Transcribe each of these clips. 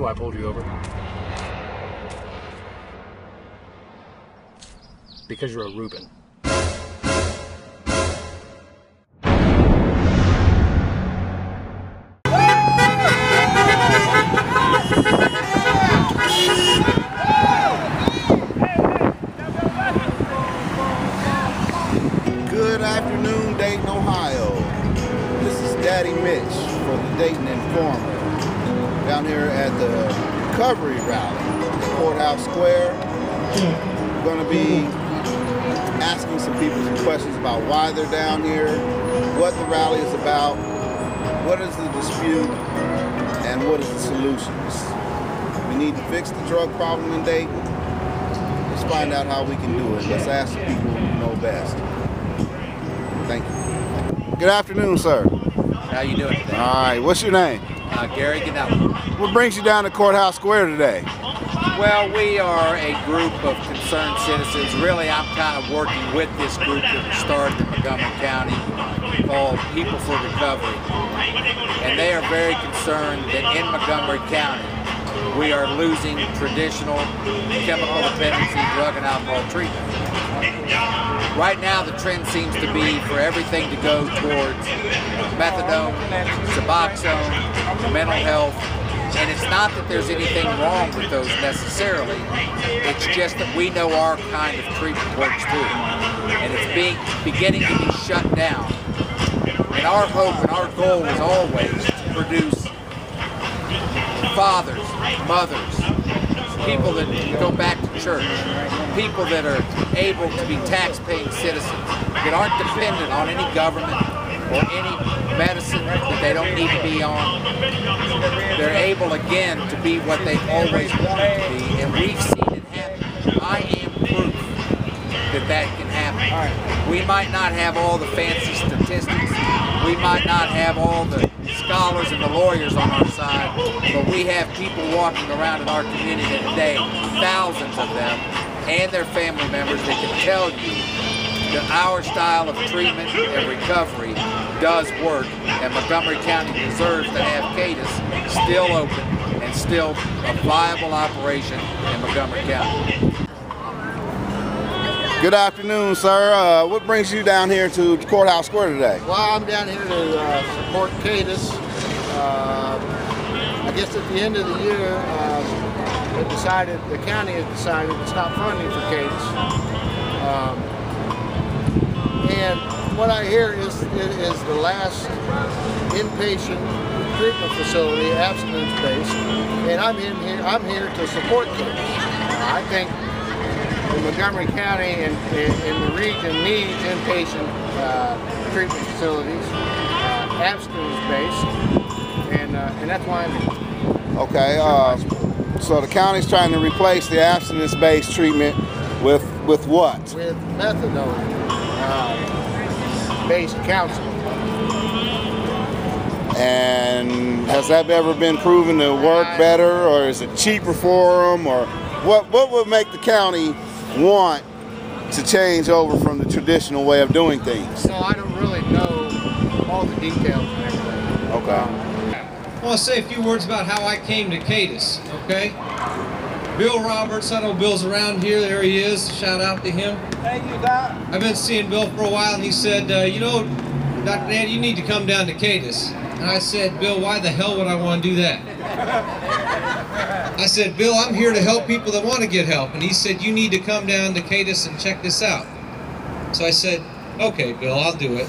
why I pulled you over. Because you're a Reuben. Good afternoon, Dayton, Ohio. This is Daddy Mitch for the Dayton Informer. Down here at the recovery rally at Courthouse Square. We're going to be asking some people some questions about why they're down here, what the rally is about, what is the dispute, and what is the solutions. We need to fix the drug problem in Dayton. Let's find out how we can do it. Let's ask the people who know best. Thank you. Good afternoon, sir. How you doing today? All right, what's your name? Gary Ganella. What brings you down to Courthouse Square today? Well, we are a group of concerned citizens. Really, I'm kind of working with this group that started in Montgomery County called People for Recovery. And they are very concerned that in Montgomery County, we are losing traditional chemical dependency drug and alcohol treatment. Right now, the trend seems to be for everything to go towards methadone, Suboxone, mental health, and it's not that there's anything wrong with those necessarily. It's just that we know our kind of treatment works too, and it's beginning to be shut down. And our hope and our goal is always to produce fathers, mothers, people that go back to church, people that are able to be tax-paying citizens, that aren't dependent on any government or any medicine that they don't need to be on. They're able again to be what they've always wanted to be, and we've seen it happen. I am proof that that can happen. We might not have all the fancy statistics, we might not have all the scholars and the lawyers on our side, but we have people walking around in our community today, thousands of them, and their family members that can tell you that our style of treatment and recovery does work, and Montgomery County deserves to have CDAS still open and still a viable operation in Montgomery County. Good afternoon, sir. What brings you down here to Courthouse Square today? Well, I'm down here to support CDAS. I guess at the end of the year, the county has decided to stop funding for CDAS. And what I hear is the last inpatient treatment facility, abstinence-based, and I'm here to support CDAS. I think the Montgomery County and the region needs inpatient treatment facilities, abstinence-based, and that's why I'm here. Okay, so the county's trying to replace the abstinence-based treatment with what? With methadone based counseling. And has that ever been proven to work better, or is it cheaper for them, or what would make the county want to change over from the traditional way of doing things? So I don't really know all the details and everything. Okay. I want to say a few words about how I came to CDAS, okay? Bill Roberts, I know Bill's around here, there he is, shout out to him. Thank you, Doc. I've been seeing Bill for a while, and he said, you know, Dr. Dan, you need to come down to CDAS. And I said, Bill, why the hell would I want to do that? I said, Bill, I'm here to help people that want to get help. And he said, you need to come down to CDAS and check this out. So I said, okay, Bill, I'll do it.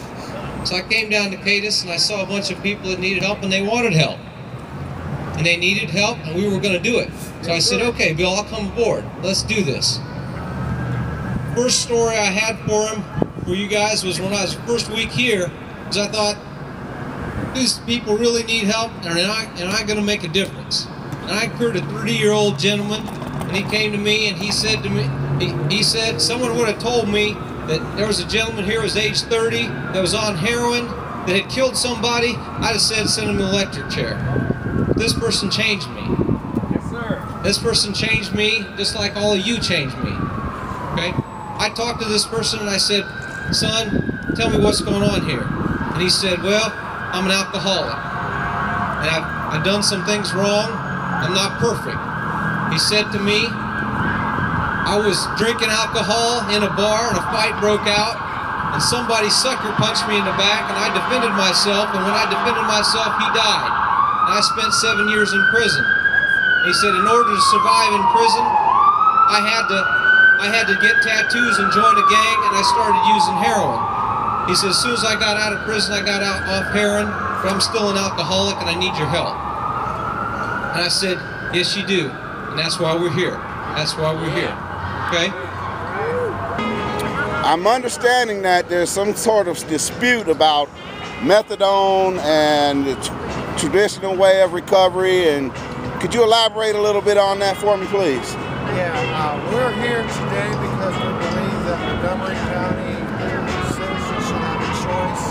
So I came down to CDAS and I saw a bunch of people that needed help and they wanted help. And they needed help and we were going to do it. So I said, okay, Bill, I'll come aboard. Let's do this. First story I had for you guys, was when I was first week here, was I thought, these people really need help, and am I going to make a difference? And I heard a 30-year-old gentleman, and he came to me and he said to me, he said, someone would have told me that there was a gentleman here who was age 30 that was on heroin, that had killed somebody, I'd have said send him in an electric chair. This person changed me. Yes, sir. This person changed me just like all of you changed me. Okay? I talked to this person and I said, son, tell me what's going on here. And he said, well, I'm an alcoholic. And I've done some things wrong, I'm not perfect. He said to me, I was drinking alcohol in a bar and a fight broke out and somebody sucker punched me in the back and I defended myself, and when I defended myself, he died. And I spent 7 years in prison. He said in order to survive in prison, I had to get tattoos and join a gang, and I started using heroin. He said as soon as I got out of prison, I got out off heroin, but I'm still an alcoholic and I need your help. And I said, yes you do, and that's why we're here. That's why we're here, okay? I'm understanding that there's some sort of dispute about methadone and the traditional way of recovery, and could you elaborate a little bit on that for me, please? Yeah, we're here today because we believe that Montgomery County citizens should have a choice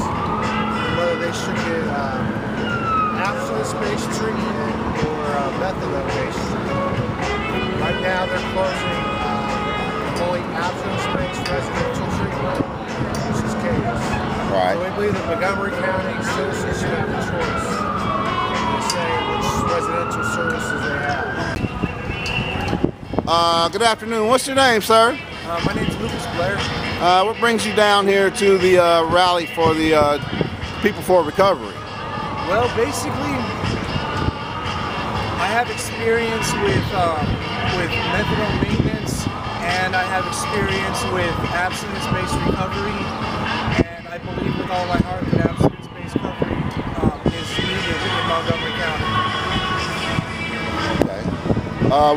whether they should get abstinence-based treatment or methadone-based treatment. Right now they're closing only abstinence-based residential treatment, which is CDAS. Right. So we believe that Montgomery County citizens should have a choice to say which residential services they have. Good afternoon. What's your name, sir? My name's Lucas Blair. What brings you down here to the rally for the People for Recovery? Well, basically, I have experience with methadone maintenance, and I have experience with abstinence-based recovery, and I believe with all my heart that abstinence-based recovery is needed in Montgomery County.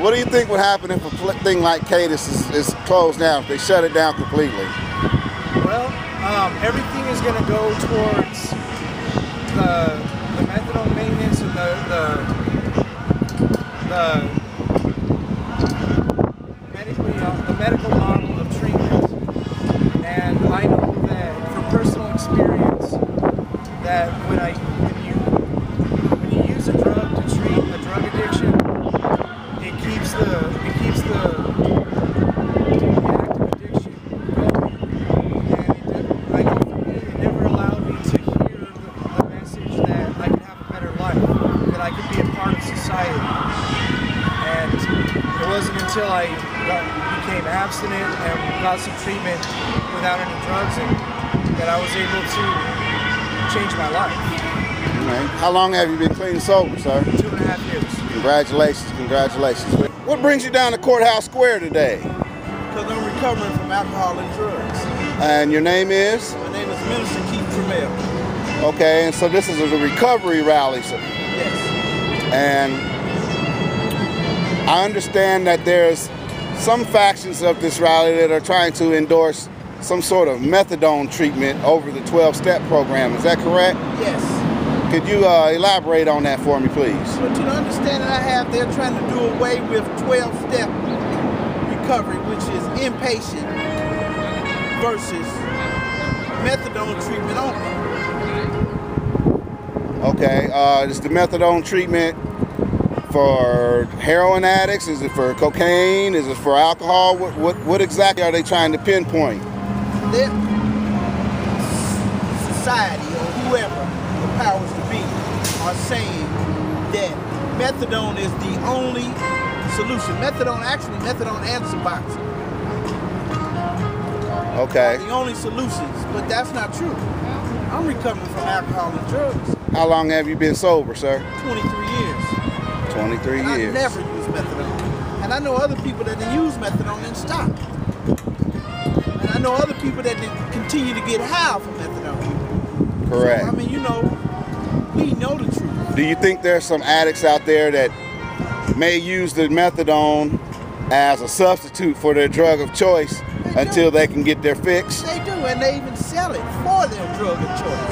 What do you think would happen if a thing like CDAS is closed down, if they shut it down completely? Well, everything is going to go towards the methadone maintenance and the medical model of treatment. And I know that from personal experience that when you use a drug to treat a drug addiction, it keeps the active addiction going. And I know for me, it never allowed me to hear the message that I could have a better life, that I could be a part of society. And it wasn't until I became abstinent and got some treatment without any drugs that I was able to change my life. Okay. How long have you been clean and sober, sir? 2.5 years. Congratulations, congratulations. What brings you down to Courthouse Square today? Because I'm recovering from alcohol and drugs. And your name is? My name is Minister Keith Trammell. Okay, and so this is a recovery rally, sir. Yes. And I understand that there's some factions of this rally that are trying to endorse some sort of methadone treatment over the 12-step program. Is that correct? Yes. Could you elaborate on that for me, please? But to the understanding I have, they're trying to do away with 12-step recovery, which is inpatient versus methadone treatment only. Okay, is the methadone treatment for heroin addicts? Is it for cocaine? Is it for alcohol? What exactly are they trying to pinpoint? That society or whoever the powers to be are saying that methadone is the only solution. Methadone and Suboxone Okay. are the only solutions, but that's not true. I'm recovering from alcohol and drugs. How long have you been sober, sir? 23 years. 23 and years. I never used methadone. And I know other people that didn't use methadone and stopped. And I know other people that didn't continue to get high from methadone. Correct. So, I mean, you know, we know the truth. Do you think there's some addicts out there that may use the methadone as a substitute for their drug of choice until they can get their fix? They do, and they even sell it for their drug of choice.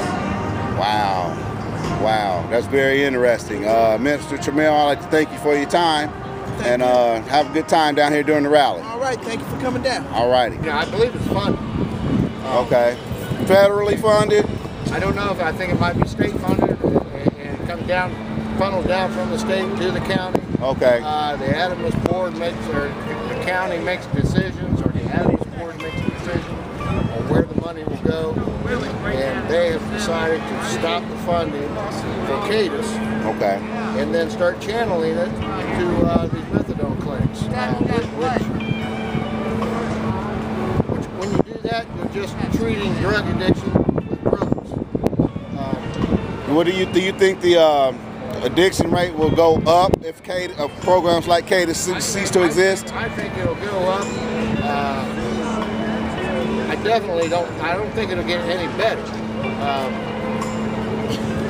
Wow. Wow, that's very interesting. Minister Trammell, I'd like to thank you for your time. Thank you. Have a good time down here during the rally. All right, thank you for coming down. All righty. Yeah, I believe it's funded. Okay. Federally funded? I don't know if I think it might be state funded and come down, funneled down from the state to the county. Okay. The Adams board makes, or the county makes decisions, or the Adams board makes decisions on where the money will go. And they have decided to stop the funding for CDAS. Okay. And then start channeling it to these methadone clinics. Which, when you do that, you're just treating drug addiction with drugs. What do you think the addiction rate will go up if programs like CDAS cease to exist? I think it'll go up. I don't think it'll get any better.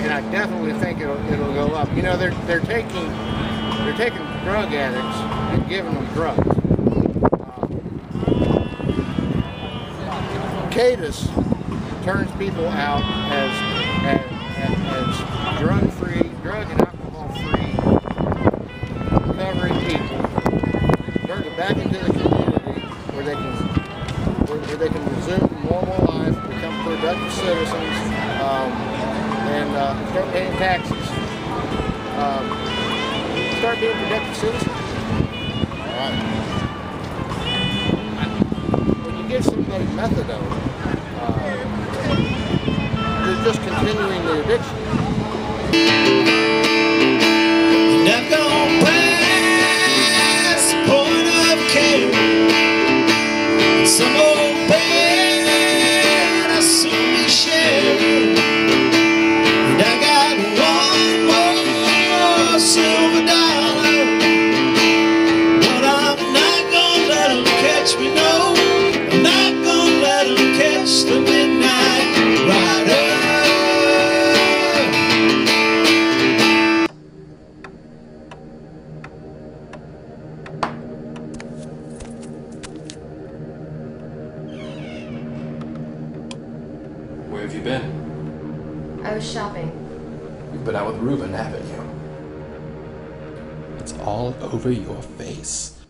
And I definitely think it'll go up. You know, they're taking drug addicts and giving them drugs. CDAS turns people out as drug-free, drug and alcohol-free, recovering people. Turn them back into the community where they can resume normal life, become productive citizens. And start paying taxes. Start being productive citizens. All right. When you give somebody methadone, you're just continuing the addiction. And I've gone past the point of care. Some old pain I soon be sharing. And I got one more silver dollar, but I'm not gonna let them catch me, no. I'm not gonna let them catch the midnight rider. Where have you been? I was shopping. You've been out with Reuben, haven't you? It's all over your face.